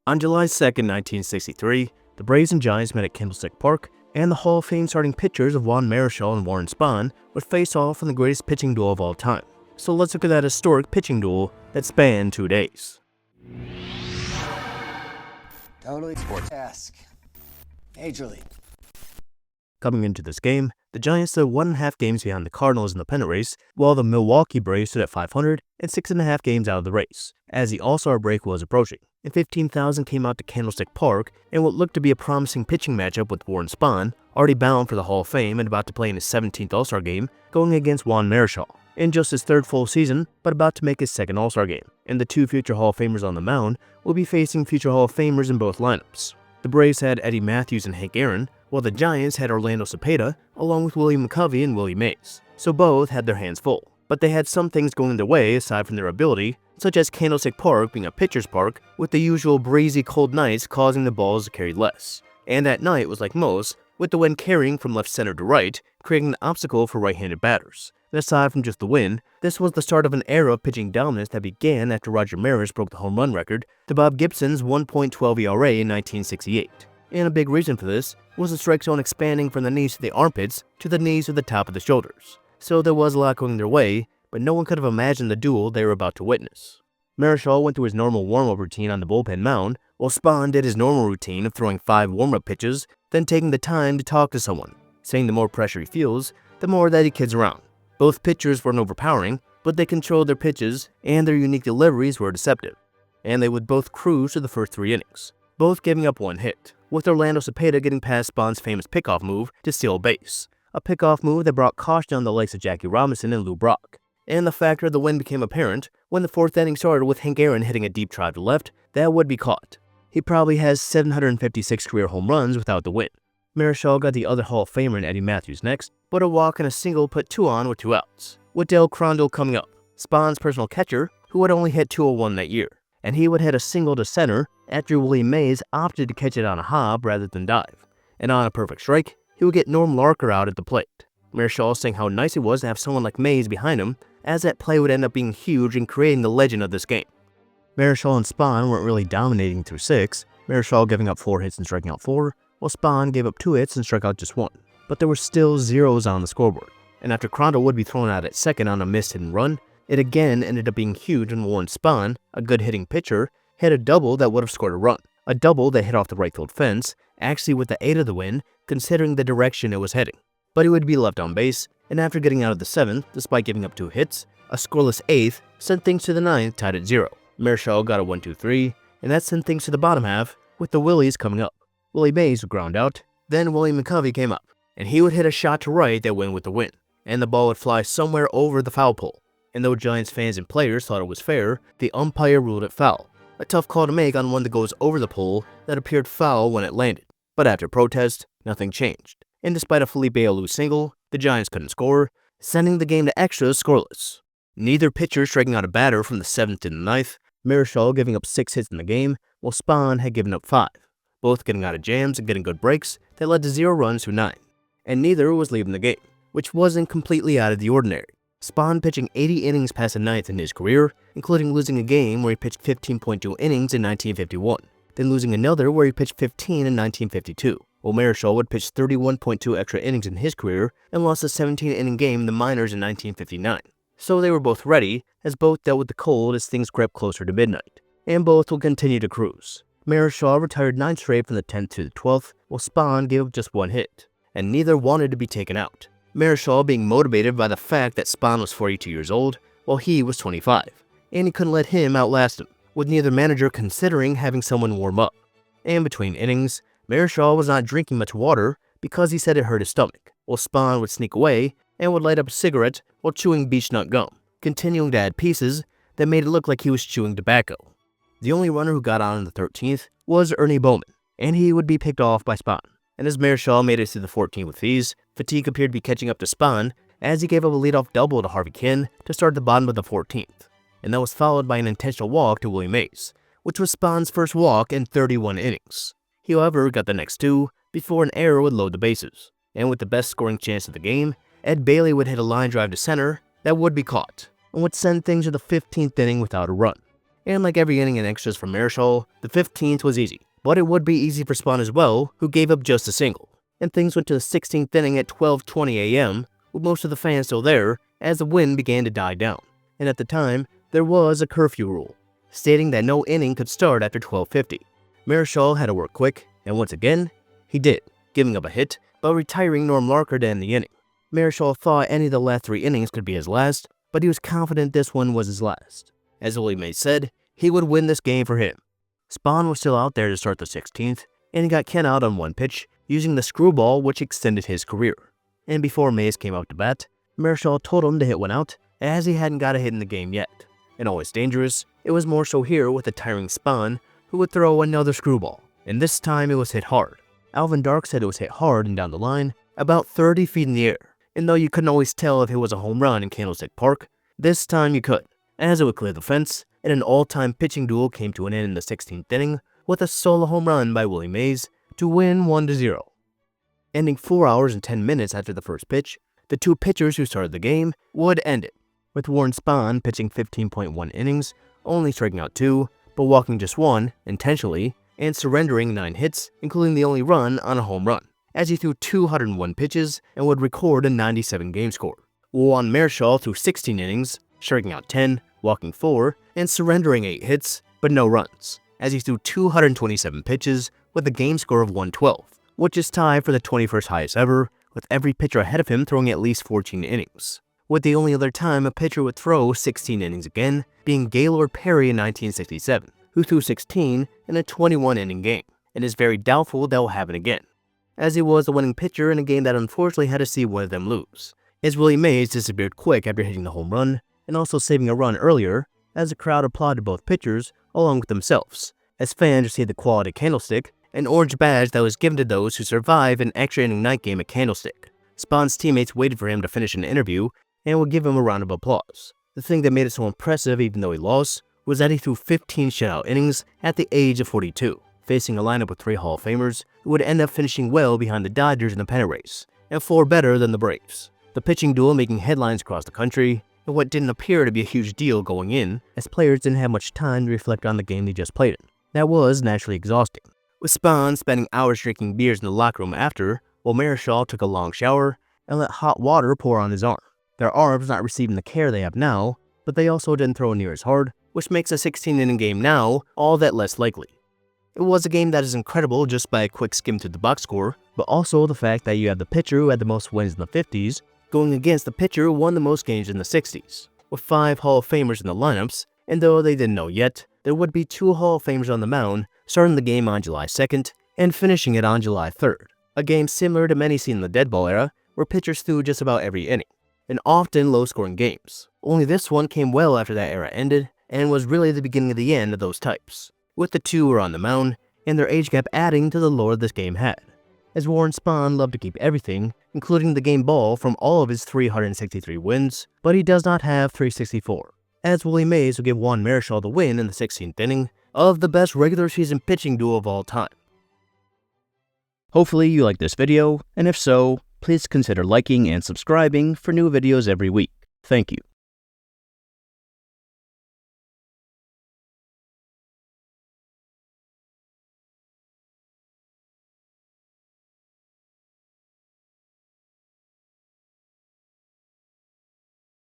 On July 2nd, 1963, the Braves and Giants met at Candlestick Park, and the Hall of Fame starting pitchers of Juan Marichal and Warren Spahn would face off in the greatest pitching duel of all time. So let's look at that historic pitching duel that spanned 2 days. Totally sports-esque. Major League. Coming into this game, the Giants stood 1.5 games behind the Cardinals in the pennant race, while the Milwaukee Braves stood at 500 and 6.5 games out of the race, as the All-Star break was approaching, and 15,000 came out to Candlestick Park in what looked to be a promising pitching matchup with Warren Spahn, already bound for the Hall of Fame and about to play in his 17th All-Star game, going against Juan Marichal, in just his 3rd full season, but about to make his 2nd All-Star game, and the 2 future Hall of Famers on the mound will be facing future Hall of Famers in both lineups. The Braves had Eddie Matthews and Hank Aaron, while the Giants had Orlando Cepeda, along with Willie Mays and Willie Mays, so both had their hands full. But they had some things going their way aside from their ability, such as Candlestick Park being a pitcher's park, with the usual breezy cold nights causing the balls to carry less. And that night was like most, with the wind carrying from left center to right, creating an obstacle for right-handed batters. And aside from just the wind, this was the start of an era of pitching dominance that began after Roger Maris broke the home run record to Bob Gibson's 1.12 ERA in 1968. And a big reason for this was the strike zone expanding from the knees to the armpits to the knees to the top of the shoulders. So there was a lot going their way, but no one could have imagined the duel they were about to witness. Marichal went through his normal warm-up routine on the bullpen mound, while Spahn did his normal routine of throwing 5 warm-up pitches, then taking the time to talk to someone, saying the more pressure he feels, the more that he kids around. Both pitchers weren't overpowering, but they controlled their pitches, and their unique deliveries were deceptive. And they would both cruise to the first 3 innings, both giving up 1 hit, with Orlando Cepeda getting past Spahn's famous pickoff move to steal base, a pickoff move that brought caution on the likes of Jackie Robinson and Lou Brock. And the factor of the wind became apparent when the 4th inning started with Hank Aaron hitting a deep drive to left that would be caught. He probably has 756 career home runs without the wind. Marichal got the other Hall of Famer in Eddie Matthews next, but a walk and a single put 2 on with 2 outs, with Dale Crondell coming up, Spahn's personal catcher, who had only hit .201 that year, and he would hit a single to center after Willie Mays opted to catch it on a hop rather than dive, and on a perfect strike, he would get Norm Larker out at the plate. Marichal saying how nice it was to have someone like Mays behind him, as that play would end up being huge in creating the legend of this game. Marichal and Spahn weren't really dominating through 6, Marichal giving up 4 hits and striking out 4, while Spahn gave up 2 hits and struck out just 1. But there were still zeros on the scoreboard, and after Crondell would be thrown out at second on a missed hit and run, it again ended up being huge when Warren Spahn, a good hitting pitcher, hit a double that would have scored a run. A double that hit off the right field fence, actually with the 8 of the wind, considering the direction it was heading. But he would be left on base, and after getting out of the 7th, despite giving up 2 hits, a scoreless 8th sent things to the 9th tied at 0. Marichal got a 1-2-3, and that sent things to the bottom half, with the Willies coming up. Willie Mays would ground out, then Willie Mays came up, and he would hit a shot to right that went with the wind, and the ball would fly somewhere over the foul pole. And though Giants fans and players thought it was fair, the umpire ruled it foul. A tough call to make on one that goes over the pole that appeared foul when it landed. But after protest, nothing changed. And despite a Felipe Alou single, the Giants couldn't score, sending the game to extras scoreless. Neither pitcher striking out a batter from the 7th to the 9th, Marichal giving up 6 hits in the game, while Spahn had given up 5, both getting out of jams and getting good breaks that led to 0 runs through 9. And neither was leaving the game, which wasn't completely out of the ordinary. Spahn pitching 80 innings past the 9th in his career, including losing a game where he pitched 15.2 innings in 1951, then losing another where he pitched 15 in 1952, while Marichal would pitch 31.2 extra innings in his career and lost a 17-inning game in the minors in 1959. So they were both ready, as both dealt with the cold as things crept closer to midnight, and both will continue to cruise. Marichal retired 9 straight from the 10th to the 12th, while Spahn gave up just 1 hit, and neither wanted to be taken out. Marichal being motivated by the fact that Spahn was 42 years old, while he was 25, and he couldn't let him outlast him, with neither manager considering having someone warm up. And between innings, Marichal was not drinking much water because he said it hurt his stomach, while Spahn would sneak away and would light up a cigarette while chewing beech nut gum, continuing to add pieces that made it look like he was chewing tobacco. The only runner who got on in the 13th was Ernie Bowman, and he would be picked off by Spahn. And as Marichal made it to the 14th with ease, fatigue appeared to be catching up to Spahn as he gave up a leadoff double to Harvey Kinn to start the bottom of the 14th, and that was followed by an intentional walk to Willie Mays, which was Spahn's first walk in 31 innings. He, however, got the next 2 before an error would load the bases, and with the best scoring chance of the game, Ed Bailey would hit a line drive to center that would be caught, and would send things to the 15th inning without a run. and like every inning and extras from Marichal, the 15th was easy. But it would be easy for Spahn as well, who gave up just a single. And things went to the 16th inning at 12:20 a.m., with most of the fans still there, as the wind began to die down. And at the time, there was a curfew rule, stating that no inning could start after 12:50. Marichal had to work quick, and once again, he did, giving up a hit, but retiring Norm Larker to end the inning. Marichal thought any of the last 3 innings could be his last, but he was confident this one was his last. As Willie Mays said, he would win this game for him. Spahn was still out there to start the 16th, and he got Ken out on one pitch, using the screwball which extended his career. And before Mays came out to bat, Marichal told him to hit one out, as he hadn't got a hit in the game yet. And always dangerous, it was more so here with the tiring Spahn, who would throw another screwball, and this time it was hit hard. Alvin Dark said it was hit hard and down the line, about 30 feet in the air. And though you couldn't always tell if it was a home run in Candlestick Park, this time you could, as it would clear the fence, and an all-time pitching duel came to an end in the 16th inning with a solo home run by Willie Mays to win 1-0. Ending 4 hours and 10 minutes after the first pitch, the 2 pitchers who started the game would end it, with Warren Spahn pitching 15.1 innings, only striking out 2, but walking just 1 intentionally, and surrendering 9 hits, including the only run on a home run, as he threw 201 pitches and would record a 97 game score. Juan Marichal threw 16 innings, striking out 10, walking 4, and surrendering 8 hits, but no runs, as he threw 227 pitches with a game score of 112, which is tied for the 21st highest ever, with every pitcher ahead of him throwing at least 14 innings, with the only other time a pitcher would throw 16 innings again being Gaylord Perry in 1967, who threw 16 in a 21-inning game, and is very doubtful that will happen again, as he was the winning pitcher in a game that unfortunately had to see one of them lose, as Willie Mays disappeared quick after hitting the home run, and also saving a run earlier, as the crowd applauded both pitchers along with themselves, as fans received the quality Candlestick, an orange badge that was given to those who survive an extra-inning night game at Candlestick. Spahn's teammates waited for him to finish an interview and would give him a round of applause. The thing that made it so impressive even though he lost was that he threw 15 shutout innings at the age of 42, facing a lineup with 3 Hall of Famers who would end up finishing well behind the Dodgers in the pennant race, and 4 better than the Braves. The pitching duel making headlines across the country, and what didn't appear to be a huge deal going in, as players didn't have much time to reflect on the game they just played in. That was naturally exhausting, with Spahn spending hours drinking beers in the locker room after, while Marichal took a long shower and let hot water pour on his arm. Their arms not receiving the care they have now, but they also didn't throw near as hard, which makes a 16-inning game now all that less likely. It was a game that is incredible just by a quick skim through the box score, but also the fact that you have the pitcher who had the most wins in the 50s going against the pitcher who won the most games in the 60s, with 5 Hall of Famers in the lineups, and though they didn't know yet, there would be 2 Hall of Famers on the mound, starting the game on July 2nd and finishing it on July 3rd, a game similar to many seen in the dead ball era, where pitchers threw just about every inning, and often low-scoring games. Only this one came well after that era ended, and was really the beginning of the end of those types, with the 2 who were on the mound, and their age gap adding to the lore this game had, as Warren Spahn loved to keep everything, including the game ball from all of his 363 wins, but he does not have 364, as Willie Mays will give Juan Marichal the win in the 16th inning of the best regular season pitching duel of all time. Hopefully you liked this video, and if so, please consider liking and subscribing for new videos every week. Thank you.